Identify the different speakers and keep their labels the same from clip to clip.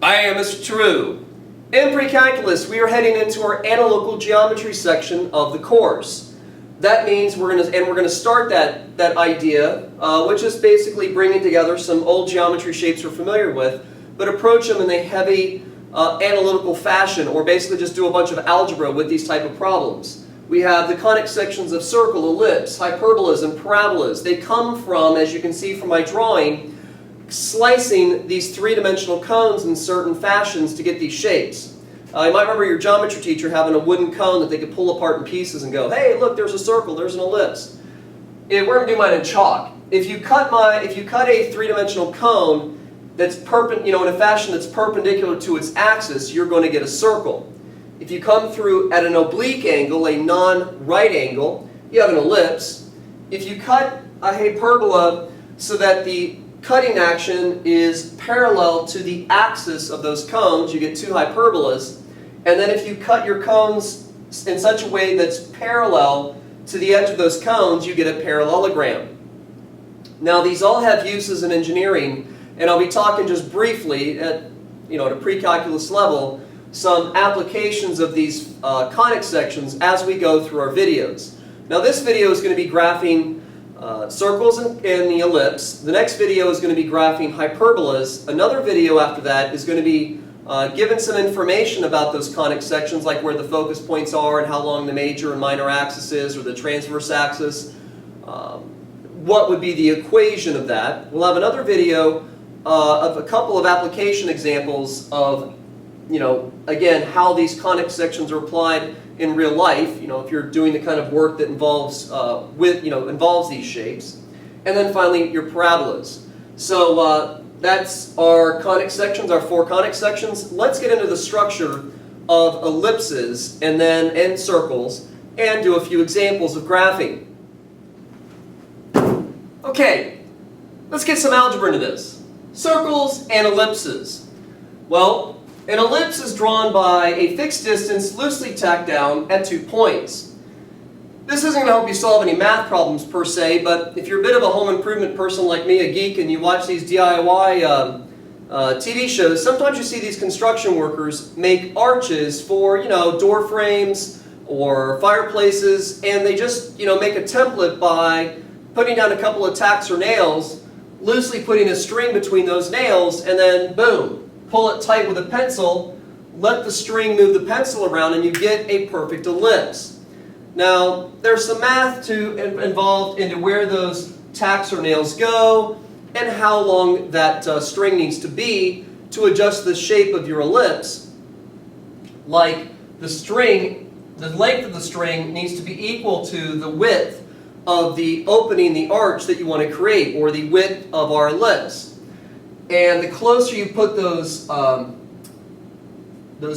Speaker 1: I am Mr. True. In pre-calculus, we are heading into our analytical geometry section of the course. That means we're going to start that idea, which is basically bringing together some old geometry shapes we're familiar with, but approach them in a heavy analytical fashion, or basically just do a bunch of algebra with these type of problems. We have the conic sections of circle, ellipse, hyperbolas, and parabolas. They come from, as you can see from my drawing, slicing these three-dimensional cones in certain fashions to get these shapes. You might remember your geometry teacher having a wooden cone that they could pull apart in pieces and go, hey, look, there's a circle, there's an ellipse. We're going to do mine in chalk. If you cut a three-dimensional cone that's in a fashion that's perpendicular to its axis, you're going to get a circle. If you come through at an oblique angle, a non-right angle, you have an ellipse. If you cut a hyperbola so that the cutting action is parallel to the axis of those cones, you get two hyperbolas. And then if you cut your cones in such a way that's parallel to the edge of those cones, you get a parallelogram. Now these all have uses in engineering, and I'll be talking just briefly at a pre-calculus level some applications of these conic sections as we go through our videos. Now this video is going to be graphing circles and the ellipse. The next video is going to be graphing hyperbolas. Another video after that is going to be given some information about those conic sections, like where the focus points are and how long the major and minor axis is, or the transverse axis. What would be the equation of that? We'll have another video of a couple of application examples of, again, how these conic sections are applied in real life, if you're doing the kind of work that involves involves these shapes. And then finally, your parabolas. So that's our conic sections, our four conic sections. Let's get into the structure of ellipses and circles and do a few examples of graphing. Okay, let's get some algebra into this. Circles and ellipses. Well, an ellipse is drawn by a fixed distance loosely tacked down at 2 points. This isn't going to help you solve any math problems per se, but if you're a bit of a home improvement person like me, a geek, and you watch these DIY TV shows, sometimes you see these construction workers make arches for, door frames or fireplaces, and they just, make a template by putting down a couple of tacks or nails, loosely putting a string between those nails, and then boom. Pull it tight with a pencil, let the string move the pencil around, and you get a perfect ellipse. Now, there's some math involved into where those tacks or nails go and how long that string needs to be to adjust the shape of your ellipse. Like the length of the string needs to be equal to the width of the opening, the arch that you want to create, or the width of our ellipse. And the closer you put those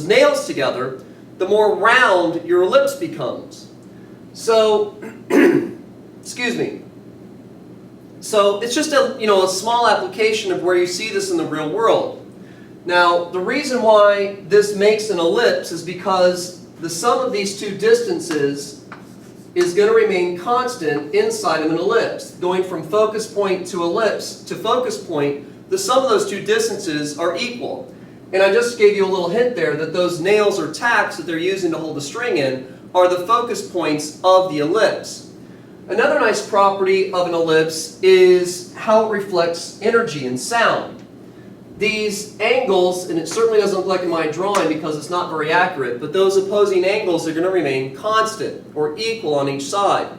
Speaker 1: nails together, the more round your ellipse becomes. So, excuse me. So it's just a small application of where you see this in the real world. Now, the reason why this makes an ellipse is because the sum of these two distances is going to remain constant inside of an ellipse. Going from focus point to ellipse to focus point, the sum of those two distances are equal. And I just gave you a little hint there that those nails or tacks that they're using to hold the string in are the focus points of the ellipse. Another nice property of an ellipse is how it reflects energy and sound. These angles, and it certainly doesn't look like in my drawing because it's not very accurate, but those opposing angles are going to remain constant or equal on each side.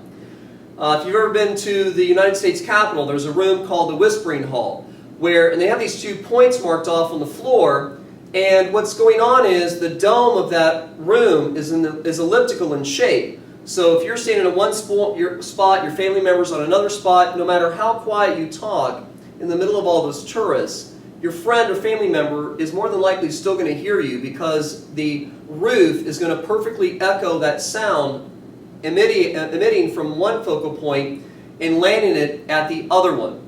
Speaker 1: If you've ever been to the United States Capitol, there's a room called the Whispering Hall, and they have these 2 points marked off on the floor, and what's going on is the dome of that room is elliptical in shape. So if you're standing at one spot, your family member's on another spot, no matter how quiet you talk, in the middle of all those tourists, your friend or family member is more than likely still going to hear you because the roof is going to perfectly echo that sound emitting from one focal point and landing it at the other one.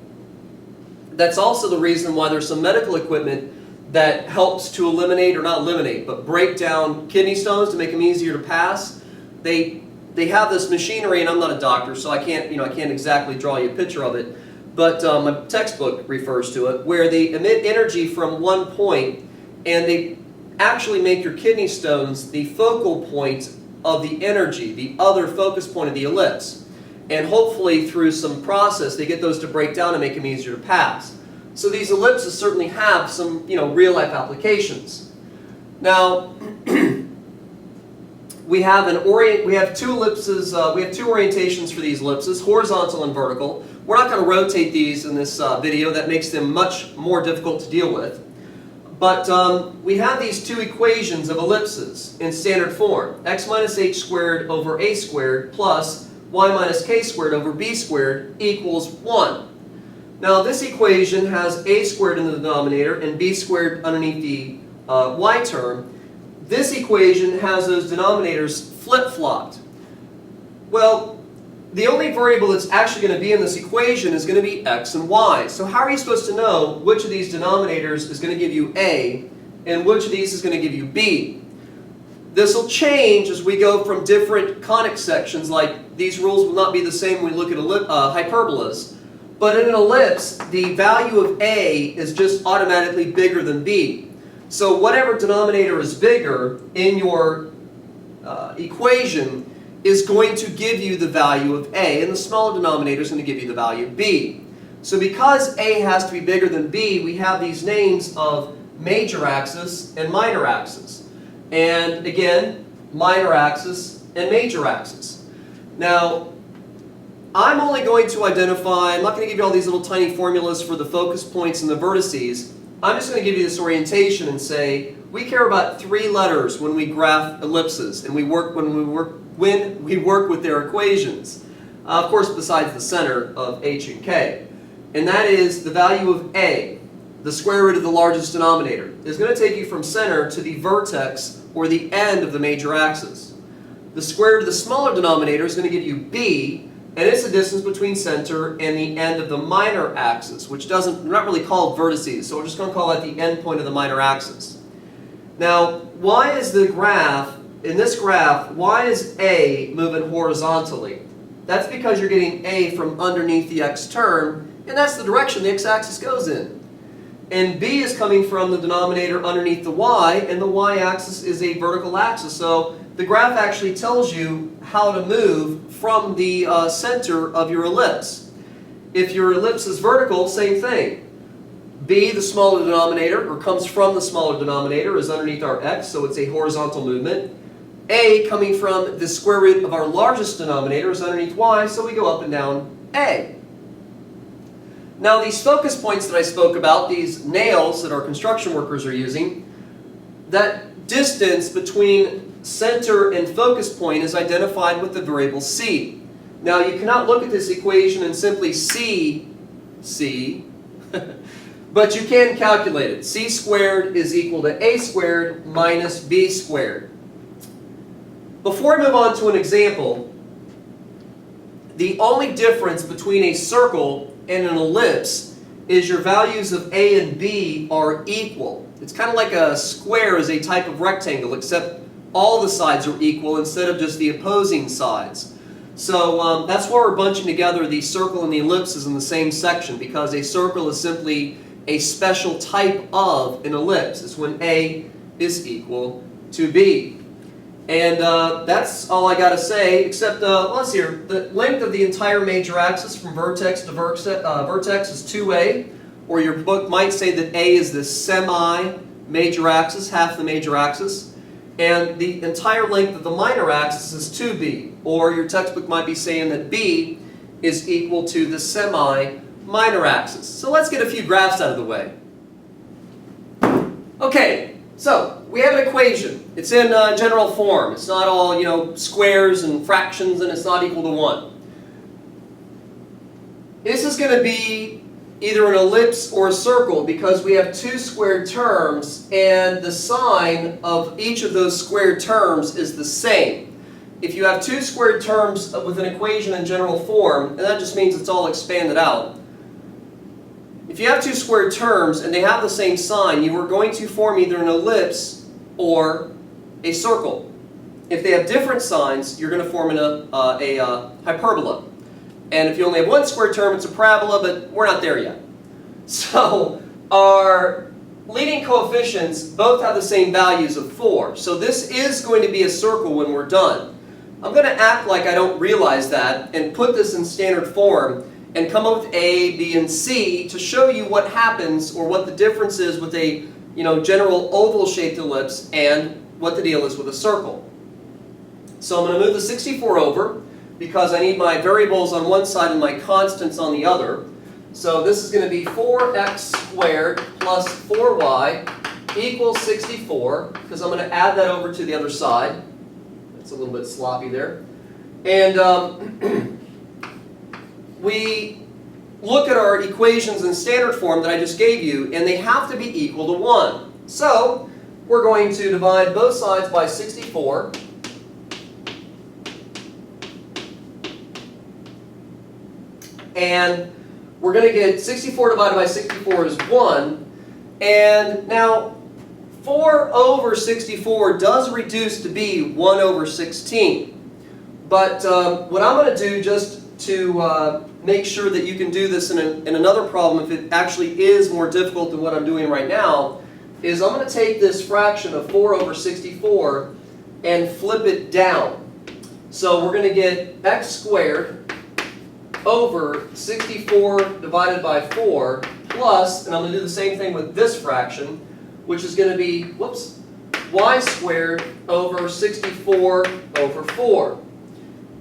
Speaker 1: That's also the reason why there's some medical equipment that helps to break down kidney stones to make them easier to pass. They have this machinery, and I'm not a doctor, so I can't exactly draw you a picture of it, but my textbook refers to it, where they emit energy from one point and they actually make your kidney stones the focal point of the energy, the other focus point of the ellipse. And hopefully through some process they get those to break down and make them easier to pass. So these ellipses certainly have some, real life applications. Now, we have two ellipses. We have two orientations for these ellipses: horizontal and vertical. We're not going to rotate these in this video. That makes them much more difficult to deal with. But we have these two equations of ellipses in standard form: x minus h squared over a squared plus y minus k squared over b squared equals 1. Now this equation has a squared in the denominator and b squared underneath the y term. This equation has those denominators flip-flopped. Well, the only variable that's actually going to be in this equation is going to be x and y. So how are you supposed to know which of these denominators is going to give you a and which of these is going to give you b? This will change as we go from different conic sections. Like, these rules will not be the same when we look at hyperbolas. But in an ellipse, the value of a is just automatically bigger than b. So whatever denominator is bigger in your equation is going to give you the value of a, and the smaller denominator is going to give you the value of b. So because a has to be bigger than b, we have these names of major axis and minor axis. And again, minor axis and major axis. Now, I'm only going to identify, I'm not going to give you all these little tiny formulas for the focus points and the vertices. I'm just going to give you this orientation and say, we care about 3 letters when we graph ellipses, and when we work with their equations. Of course, besides the center of h and k. And that is the value of a, the square root of the largest denominator, is going to take you from center to the vertex or the end of the major axis. The square root of the smaller denominator is going to give you b, and it's the distance between center and the end of the minor axis, which they're not really called vertices, so we're just going to call that the end point of the minor axis. Now, why is in this graph, why is a moving horizontally? That's because you're getting a from underneath the x term, and that's the direction the x-axis goes in. And b is coming from the denominator underneath the y, and the y-axis is a vertical axis. So the graph actually tells you how to move from the center of your ellipse. If your ellipse is vertical, same thing. b, the smaller denominator, or comes from the smaller denominator, is underneath our x, so it's a horizontal movement. A, coming from the square root of our largest denominator, is underneath y, so we go up and down a. Now these focus points that I spoke about, these nails that our construction workers are using, that distance between center and focus point is identified with the variable c. Now you cannot look at this equation and simply see c, but you can calculate it. C squared is equal to a squared minus b squared. Before I move on to an example, the only difference between a circle and an ellipse is your values of a and b are equal. It's kind of like a square is a type of rectangle, except all the sides are equal instead of just the opposing sides. So that's why we're bunching together the circle and the ellipses in the same section, because a circle is simply a special type of an ellipse. It's when a is equal to b. And that's all I got to say, except, let's see here, the length of the entire major axis from vertex to vertex is 2a, or your book might say that a is the semi-major axis, half the major axis, and the entire length of the minor axis is 2b, or your textbook might be saying that b is equal to the semi-minor axis. So let's get a few graphs out of the way. Okay, so we have an equation. It's in general form. It's not all, squares and fractions, and it's not equal to 1. This is going to be either an ellipse or a circle because we have 2 squared terms, and the sign of each of those squared terms is the same. If you have 2 squared terms with an equation in general form, and that just means it's all expanded out. If you have 2 squared terms and they have the same sign, you are going to form either an ellipse or a circle. If they have different signs, you're going to form a hyperbola. And if you only have 1 square term, it's a parabola, but we're not there yet. So our leading coefficients both have the same values of 4. So this is going to be a circle when we're done. I'm going to act like I don't realize that and put this in standard form and come up with A, B, and C to show you what happens or what the difference is with a general oval-shaped ellipse and what the deal is with a circle. So I'm going to move the 64 over because I need my variables on one side and my constants on the other. So this is going to be 4x squared plus 4y equals 64, because I'm going to add that over to the other side. It's a little bit sloppy there. And we look at our equations in standard form that I just gave you, and they have to be equal to 1. So we're going to divide both sides by 64. And we're going to get 64 divided by 64 is 1. And now 4 over 64 does reduce to be 1 over 16. But what I'm going to do, just to make sure that you can do this in another problem, if it actually is more difficult than what I'm doing right now, is I'm going to take this fraction of 4 over 64 and flip it down. So we're going to get x squared over 64 divided by 4 plus, and I'm going to do the same thing with this fraction, which is going to be, y squared over 64 over 4.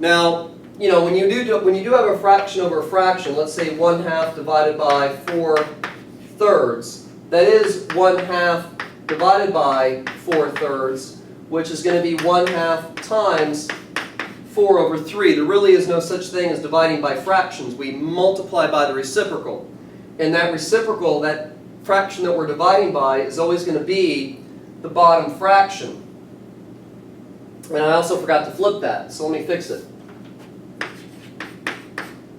Speaker 1: Now, when you do have a fraction over a fraction, let's say 1/2 divided by 4/3, that is 1/2 divided by 4/3, which is going to be 1/2 times 4 over 3. There really is no such thing as dividing by fractions. We multiply by the reciprocal. And that reciprocal, that fraction that we're dividing by, is always going to be the bottom fraction. And I also forgot to flip that, so let me fix it.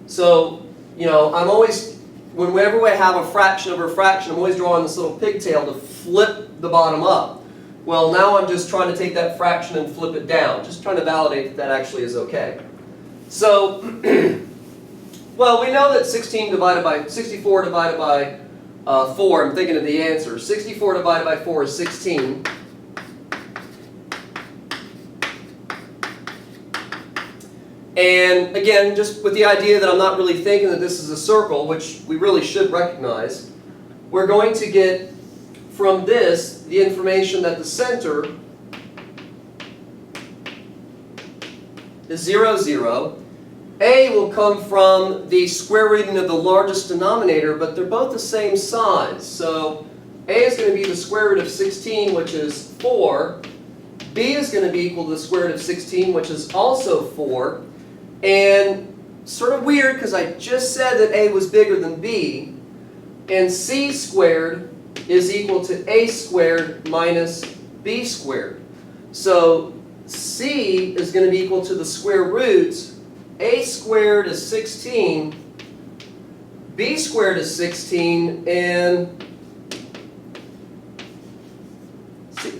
Speaker 1: So, I'm always, whenever I have a fraction over a fraction, I'm always drawing this little pigtail to flip the bottom up. Well, now I'm just trying to take that fraction and flip it down, just trying to validate that that actually is okay. So, well, we know that 64 divided by 4, I'm thinking of the answer. 64 divided by 4 is 16. And again, just with the idea that I'm not really thinking that this is a circle, which we really should recognize, we're going to get from this the information that the center is 0, 0. A will come from the square rooting of the largest denominator, but they're both the same size. So A is going to be the square root of 16, which is 4. B is going to be equal to the square root of 16, which is also 4. And sort of weird, because I just said that A was bigger than B. And C squared is equal to A squared minus B squared. So C is going to be equal to the square roots. A squared is 16. B squared is 16. And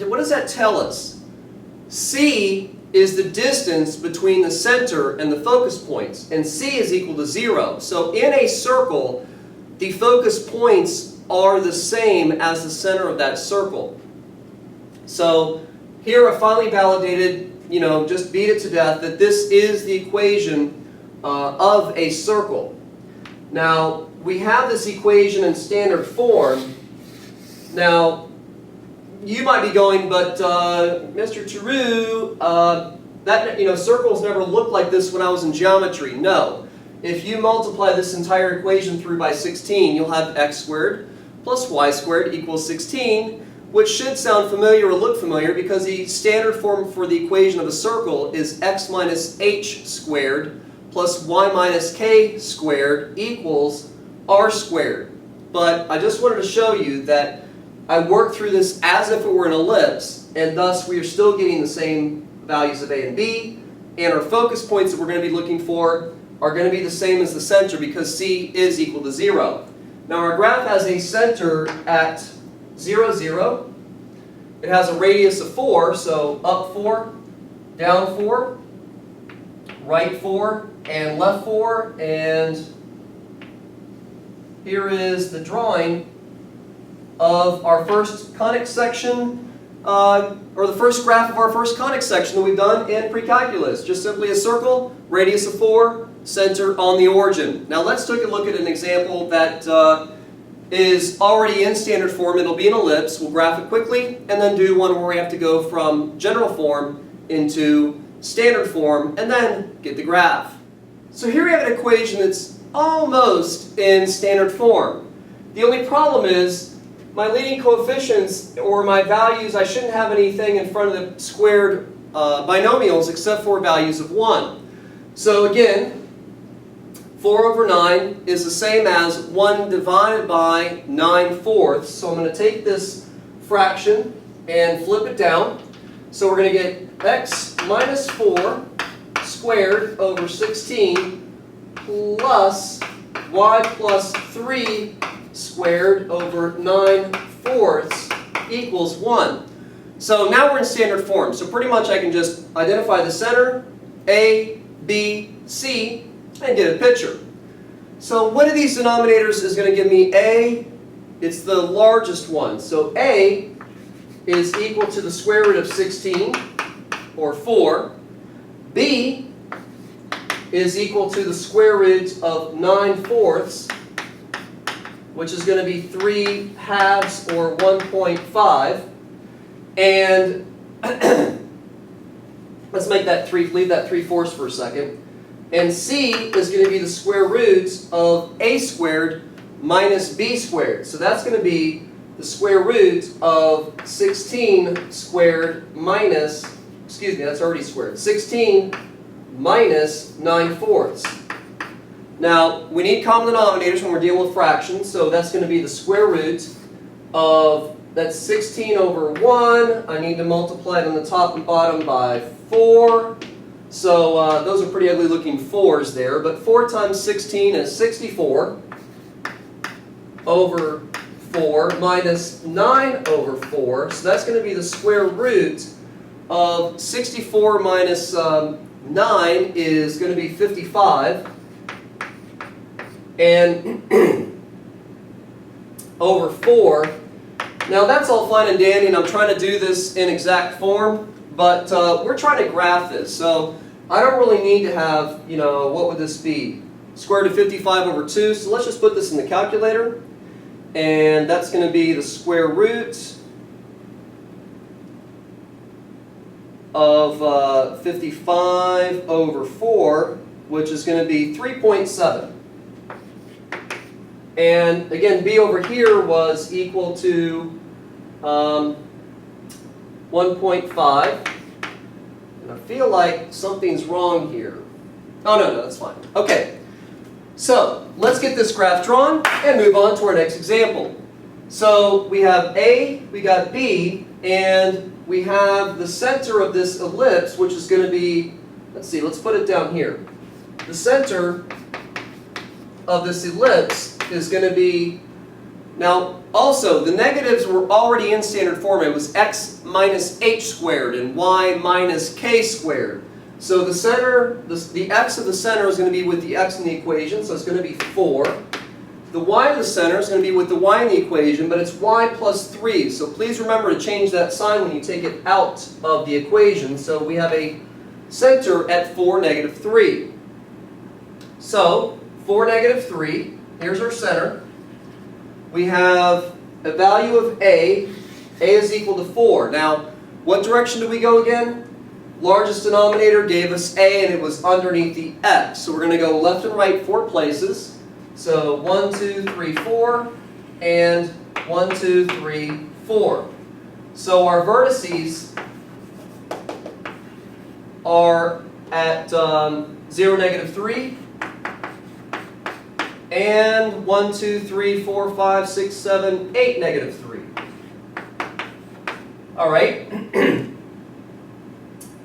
Speaker 1: what does that tell us? C is the distance between the center and the focus points, and C is equal to 0. So in a circle, the focus points are the same as the center of that circle. So here I finally validated, just beat it to death, that this is the equation of a circle. Now, we have this equation in standard form. Now, you might be going, but Mr. Theroux, circles never looked like this when I was in geometry. No. If you multiply this entire equation through by 16, you'll have x squared plus y squared equals 16, which should sound familiar or look familiar because the standard form for the equation of a circle is x minus h squared plus y minus k squared equals r squared. But I just wanted to show you that I worked through this as if it were an ellipse, and thus we are still getting the same values of A and B, and our focus points that we're going to be looking for are going to be the same as the center because C is equal to 0. Now our graph has a center at 0, 0. It has a radius of 4, so up 4, down 4, right 4, and left 4, and here is the drawing of our first conic section, or the first graph of our first conic section that we've done in pre-calculus. Just simply a circle, radius of 4, center on the origin. Now let's take a look at an example that is already in standard form. It'll be an ellipse. We'll graph it quickly and then do one where we have to go from general form into standard form and then get the graph. So here we have an equation that's almost in standard form. The only problem is my leading coefficients, or my values, I shouldn't have anything in front of the squared binomials except for values of 1. So again, 4 over 9 is the same as 1 divided by 9/4. So I'm going to take this fraction and flip it down. So we're going to get x minus 4 squared over 16 plus y plus 3 squared over 9/4 equals 1. So now we're in standard form. So pretty much I can just identify the center, A, B, C, and get a picture. So one of these denominators is going to give me A. It's the largest one. So A is equal to the square root of 16, or 4. B is equal to the square root of 9/4, which is going to be 3/2, or 1.5. And let's make that leave that 3/4 for a second. And C is going to be the square root of A squared minus B squared. So that's going to be the square root of 16 squared minus, excuse me, that's already squared, 16 minus 9/4. Now, we need common denominators when we're dealing with fractions, so that's going to be the square root of, that's 16 over 1. I need to multiply it on the top and bottom by 4. So those are pretty ugly looking 4s there, but 4 times 16 is 64 over 4 minus 9 over 4. So that's going to be the square root of 64 minus 9 is going to be 55. And over 4. Now that's all fine and dandy, and I'm trying to do this in exact form, but we're trying to graph this. So I don't really need to have, what would this be? Square root of 55 over 2. So let's just put this in the calculator. And that's going to be the square root of 55 over 4, which is going to be 3.7. And again, B over here was equal to 1.5. And I feel like something's wrong here. Oh, no, that's fine. Okay, so let's get this graph drawn and move on to our next example. So we have A, we got B, and we have the center of this ellipse, which is going to be, let's put it down here. The center of this ellipse is going to be, now also the negatives were already in standard form. It was x minus h squared and y minus k squared. So the center, the x of the center is going to be with the x in the equation, so it's going to be 4. The y of the center is going to be with the y in the equation, but it's y plus 3. So please remember to change that sign when you take it out of the equation. So we have a center at 4, negative 3. So 4, negative 3. Here's our center. We have a value of A. A is equal to 4. Now, what direction do we go again? Largest denominator gave us A, and it was underneath the x. So we're going to go left and right 4 places. So 1, 2, 3, 4, and 1, 2, 3, 4. So our vertices are at 0, negative 3, and 1, 2, 3, 4, 5, 6, 7, 8, negative 3. All right.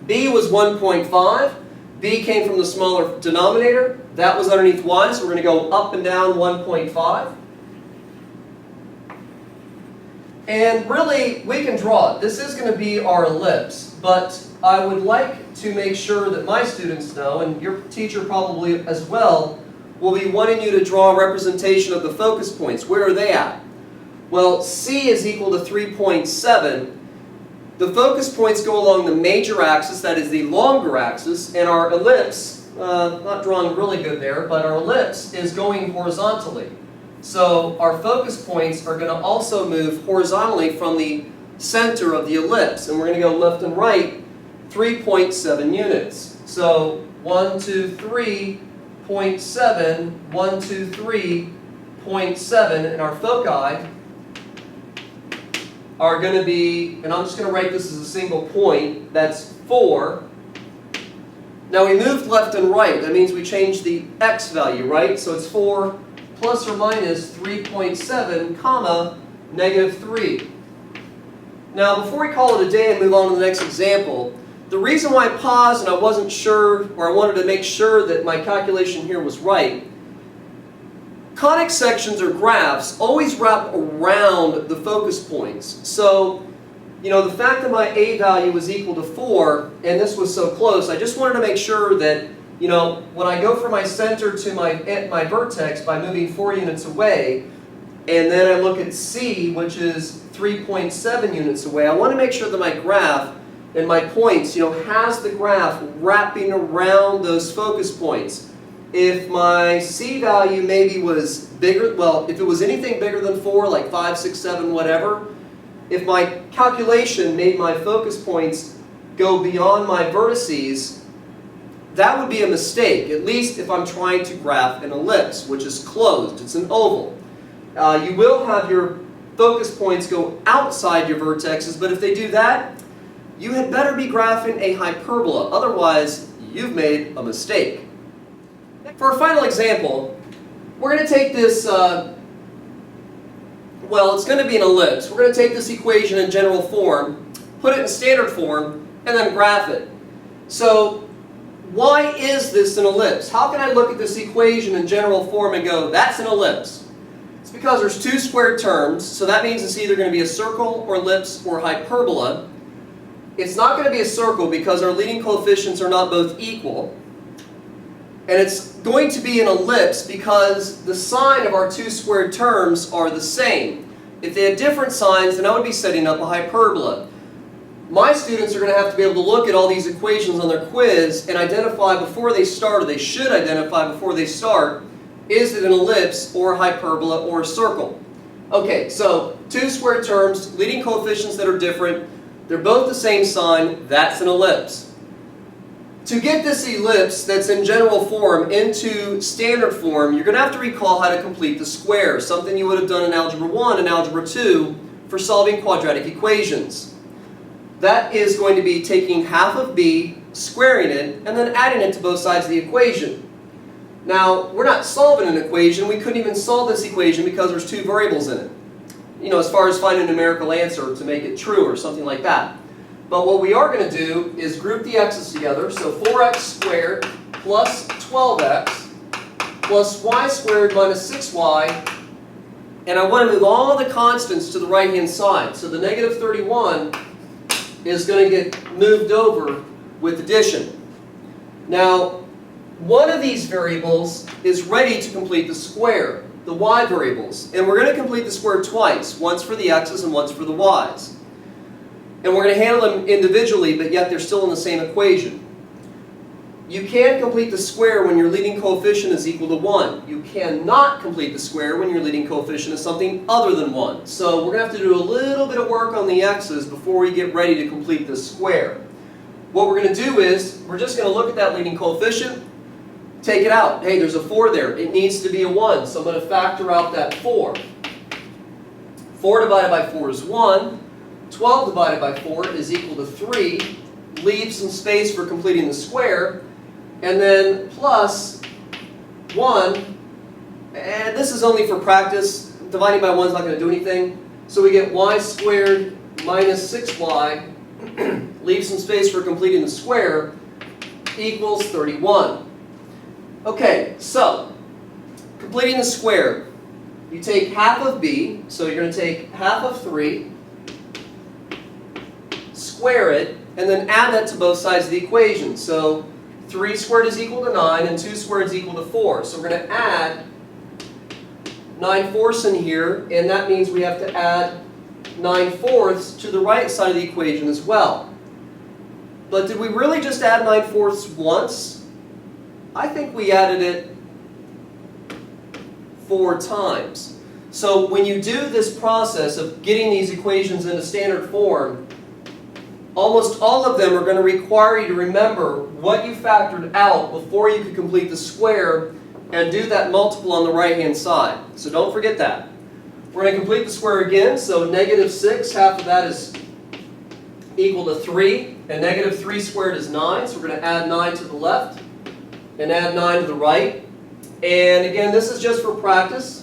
Speaker 1: B was 1.5. B came from the smaller denominator. That was underneath y, so we're going to go up and down 1.5. And really, we can draw it. This is going to be our ellipse, but I would like to make sure that my students know, and your teacher probably as well, will be wanting you to draw a representation of the focus points. Where are they at? Well, C is equal to 3.7. The focus points go along the major axis, that is the longer axis, and our ellipse, not drawing really good there, but our ellipse is going horizontally. So our focus points are going to also move horizontally from the center of the ellipse. And we're going to go left and right 3.7 units. So 1, 2, 3.7, 1, 2, 3.7, and our foci are going to be, and I'm just going to write this as a single point, that's 4. Now we moved left and right. That means we changed the x value, right? So it's 4 plus or minus 3.7, comma, negative 3. Now before we call it a day and move on to the next example, the reason why I paused and I wasn't sure, or I wanted to make sure that my calculation here was right, conic sections or graphs always wrap around the focus points. So, the fact that my A value was equal to 4, and this was so close, I just wanted to make sure that, when I go from my center to my vertex by moving 4 units away, and then I look at C, which is 3.7 units away, I want to make sure that my graph and my points, has the graph wrapping around those focus points. If my C value maybe was bigger, well, if it was anything bigger than 4, like 5, 6, 7, whatever, if my calculation made my focus points go beyond my vertices, that would be a mistake, at least if I'm trying to graph an ellipse, which is closed. It's an oval. You will have your focus points go outside your vertexes, but if they do that, you had better be graphing a hyperbola. Otherwise, you've made a mistake. For our final example, we're going to take this, it's going to be an ellipse. We're going to take this equation in general form, put it in standard form, and then graph it. So, why is this an ellipse? How can I look at this equation in general form and go, that's an ellipse? It's because there's 2 squared terms, so that means it's either going to be a circle or ellipse or hyperbola. It's not going to be a circle because our leading coefficients are not both equal. And it's going to be an ellipse because the sign of our 2 squared terms are the same. If they had different signs, then I would be setting up a hyperbola. My students are going to have to be able to look at all these equations on their quiz and identify before they start, or they should identify before they start, is it an ellipse or a hyperbola or a circle? Okay, so 2 squared terms, leading coefficients that are different, they're both the same sign, that's an ellipse. To get this ellipse that's in general form into standard form, you're going to have to recall how to complete the square, something you would have done in Algebra 1 and Algebra 2 for solving quadratic equations. That is going to be taking half of b, squaring it, and then adding it to both sides of the equation. Now, we're not solving an equation. We couldn't even solve this equation because there's 2 variables in it. As far as finding a numerical answer to make it true or something like that. But what we are going to do is group the x's together. So 4x squared plus 12x plus y squared minus 6y. And I want to move all the constants to the right-hand side. So the negative 31 is going to get moved over with addition. Now, one of these variables is ready to complete the square, the y variables. And we're going to complete the square twice, once for the x's and once for the y's. And we're going to handle them individually, but yet they're still in the same equation. You can complete the square when your leading coefficient is equal to 1. You cannot complete the square when your leading coefficient is something other than 1. So we're going to have to do a little bit of work on the x's before we get ready to complete the square. What we're going to do is, we're just going to look at that leading coefficient, take it out. Hey, there's a 4 there. It needs to be a 1, so I'm going to factor out that 4. 4 divided by 4 is 1. 12 divided by 4 is equal to 3. Leave some space for completing the square. And then plus 1. And this is only for practice. Dividing by 1 is not going to do anything. So we get y squared minus 6y. Leave some space for completing the square. Equals 31. Okay, so completing the square. You take half of b. So you're going to take half of 3. Square it, and then add that to both sides of the equation. So 3 squared is equal to 9, and 2 squared is equal to 4. So we're going to add 9/4 in here, and that means we have to add 9/4 to the right side of the equation as well. But did we really just add 9/4 once? I think we added it 4 times. So when you do this process of getting these equations into standard form, almost all of them are going to require you to remember what you factored out before you could complete the square and do that multiple on the right-hand side. So don't forget that. We're going to complete the square again. So -6, half of that is equal to 3. And -3 squared is 9. So we're going to add 9 to the left and add 9 to the right. And again, this is just for practice.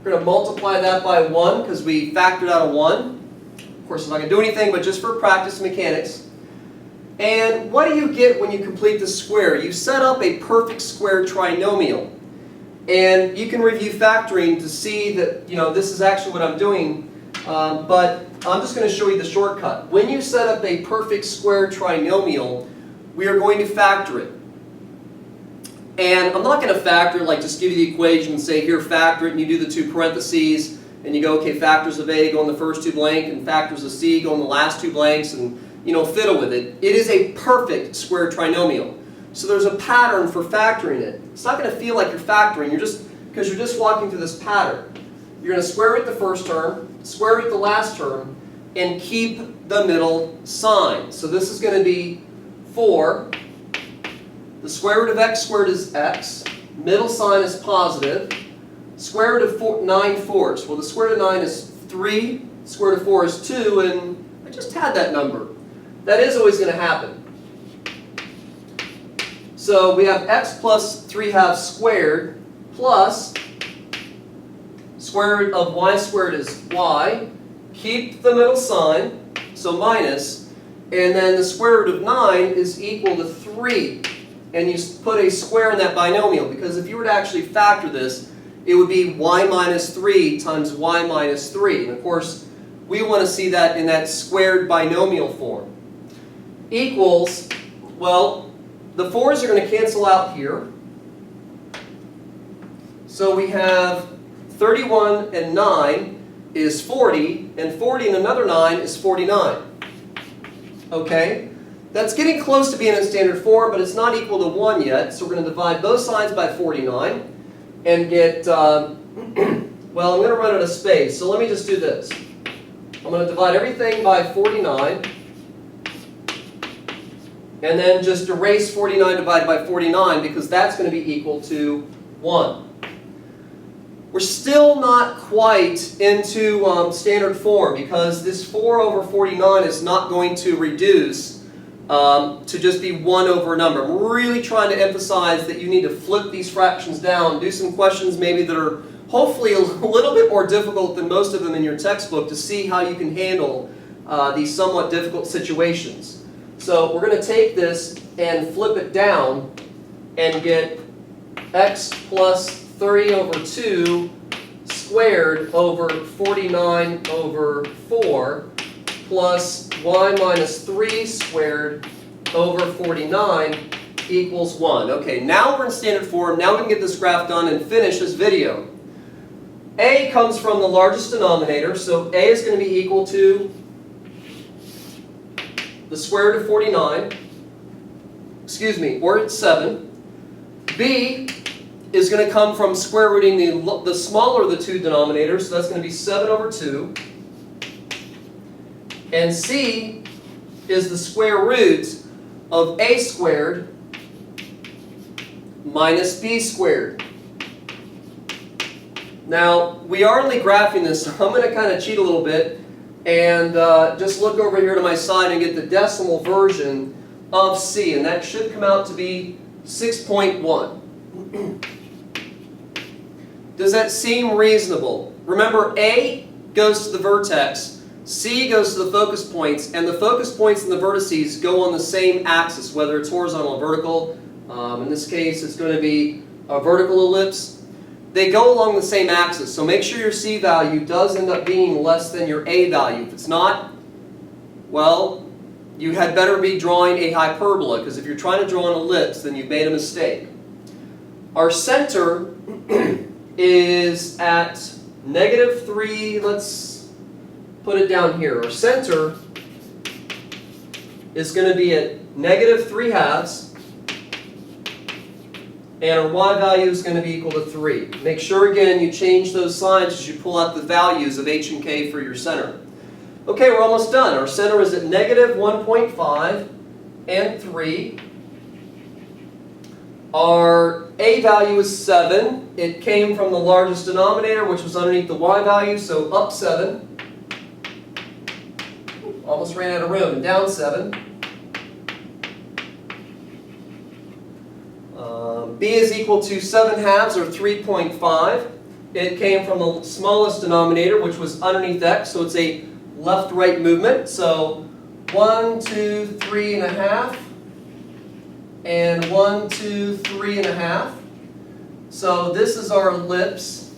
Speaker 1: We're going to multiply that by 1 because we factored out a 1. Of course, I'm not going to do anything, but just for practice mechanics. And what do you get when you complete the square? You set up a perfect square trinomial. And you can review factoring to see that, this is actually what I'm doing. But I'm just going to show you the shortcut. When you set up a perfect square trinomial, we are going to factor it. And I'm not going to factor, like just give you the equation and say, here, factor it, and you do the 2 parentheses, and you go, okay, factors of A go in the first 2 blanks, and factors of C go in the last 2 blanks, and, fiddle with it. It is a perfect square trinomial. So there's a pattern for factoring it. It's not going to feel like you're factoring, because you're just walking through this pattern. You're going to square root the first term, square root the last term, and keep the middle sign. So this is going to be 4. The square root of x squared is x. Middle sign is positive. Square root of 9/4. Well, the square root of 9 is 3. Square root of 4 is 2, and I just had that number. That is always going to happen. So we have x plus 3/2 squared plus square root of y squared is y. Keep the middle sign, so minus. And then the square root of 9 is equal to 3. And you put a square in that binomial, because if you were to actually factor this, it would be y minus 3 times y minus 3. And of course, we want to see that in that squared binomial form. Equals, well, the 4's are going to cancel out here. So we have 31 and 9 is 40, and 40 and another 9 is 49. Okay? That's getting close to being in standard form, but it's not equal to 1 yet. So we're going to divide both sides by 49 and get, well, I'm going to run out of space. So let me just do this. I'm going to divide everything by 49 and then just erase 49 divided by 49 because that's going to be equal to 1. We're still not quite into standard form because this 4 over 49 is not going to reduce to just be 1 over a number. I'm really trying to emphasize that you need to flip these fractions down, do some questions maybe that are hopefully a little bit more difficult than most of them in your textbook to see how you can handle these somewhat difficult situations. So we're going to take this and flip it down and get x plus 30 over 2 squared over 49 over 4 plus y minus 3 squared over 49 equals 1. Okay, now we're in standard form. Now we can get this graph done and finish this video. A comes from the largest denominator, so A is going to be equal to the square root of 49, or it's 7. B is going to come from square rooting the smaller of the two denominators, so that's going to be 7 over 2. And C is the square root of A squared minus B squared. Now, we are only graphing this, so I'm going to kind of cheat a little bit and just look over here to my side and get the decimal version of C, and that should come out to be 6.1. Does that seem reasonable? Remember, A goes to the vertex, C goes to the focus points, and the focus points and the vertices go on the same axis, whether it's horizontal or vertical. In this case, it's going to be a vertical ellipse. They go along the same axis, so make sure your C value does end up being less than your A value. If it's not, well, you had better be drawing a hyperbola, because if you're trying to draw an ellipse, then you've made a mistake. Our center is at -3. Let's put it down here. Our center is going to be at -3/2, and our y value is going to be equal to 3. Make sure, again, you change those signs as you pull out the values of h and k for your center. Okay, we're almost done. Our center is at -1.5 and 3. Our a value is 7. It came from the largest denominator, which was underneath the y value, so up 7. Almost ran out of room, and down 7. B is equal to 7/2, or 3.5. It came from the smallest denominator, which was underneath x, so it's a left-right movement. So 1, 2, 3.5, and 1, 2, 3.5. So this is our ellipse.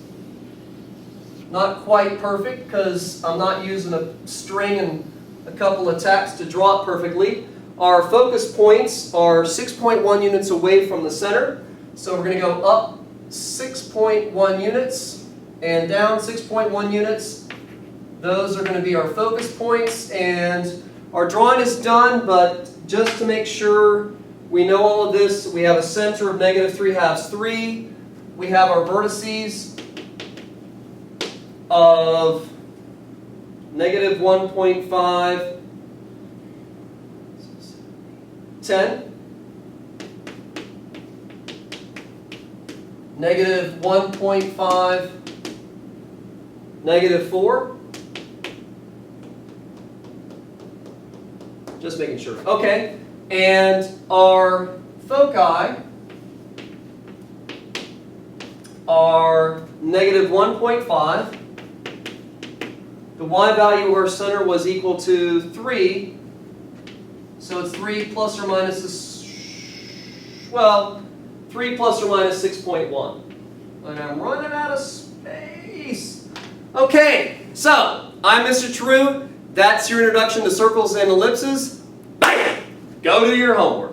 Speaker 1: Not quite perfect because I'm not using a string and a couple of tacks to draw it perfectly. Our focus points are 6.1 units away from the center. So we're going to go up 6.1 units and down 6.1 units. Those are going to be our focus points, and our drawing is done, but just to make sure we know all of this, we have a center of -3/2, 3. We have our vertices of -1.5, 10, -1.5, -4. Just making sure. Okay, and our foci are -1.5. The y value of our center was equal to 3. So it's 3 plus or minus this, well, 3 plus or minus 6.1. And I'm running out of space. Okay, so I'm Mr. True. That's your introduction to circles and ellipses. Bam! Go do your homework.